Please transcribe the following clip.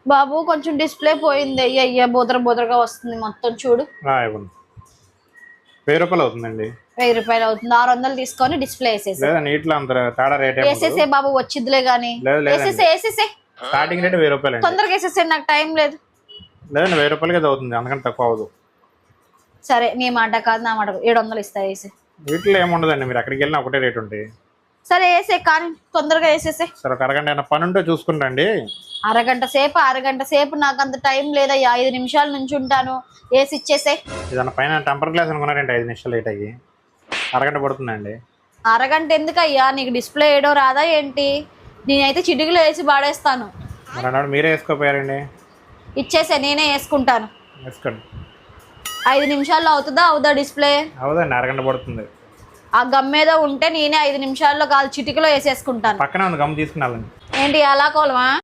బాబు కొంచెం డిస్ప్లే పోయింది. అయ్యా బోదరగా వస్తుంది మొత్తం చూడు. 1000 రూపాయలు అవుతుందండి. 1000 రూపాయలు అవుతుంది. 600 తీసుకొని డిస్ప్లే వేసేసి నీటిలో అంత తేడా రేట్ వేసేసే బాబు, వచ్చిద్దిలే గానీ. వేసేసే స్టార్టింగ్ రేట్ 1000 రూపాయలు. తొందరగా వేసేసే, నాకు టైం లేదు. లేదండి 1000 రూపాయలకి అవుతుంది, అందుకని తక్కువ అవ్వదు. సరే నీ మాట కాదు నా మాట, 700 ఇస్తా వేసి. వీటిలో ఏముండదండి, మీరు అక్కడికి వెళ్ళినా ఒకటే రేట్ ఉంటాయి. సరే వేసే, కానీ తొందరగా వేసేసే. సరే ఒక అరగంట ఏమైనా పని ఉంటే చూసుకుంటండి. అరగంట సేపు నాకు అంత టైం లేదయ్యా. 5 నిమిషాల నుంచి ఉంటాను, వేసి ఇచ్చేసే. ఏదన్నా పైన టెంపర్ గ్లాస్ అనుకున్నారంటే 5 నిమిషాలు లేట్ అయ్యి అరగంట పడుతుందండి. అరగంట ఎందుకయ్యా, నీకు డిస్ప్లే వేయడం రాదా ఏంటి? నేనైతే చిటికలో వేసి పాడేస్తాను. మరి అన్నాడు మీరే వేసుకోపోయారండి. ఇచ్చేసే, నేనే వేసుకుంటాను. వేసుకోండి. 5 నిమిషాల్లో అవుదా డిస్ప్లే? అవుదండి, అరగంట పడుతుంది. ఆ గమ్మేదో ఉంటే నేనే 5 నిమిషాల్లో కాదు చిటికలో వేసేసుకుంటాను. పక్కనే ఉంది, గమ్ తీసుకున్నాను. ఏంటి అలా కోలమా?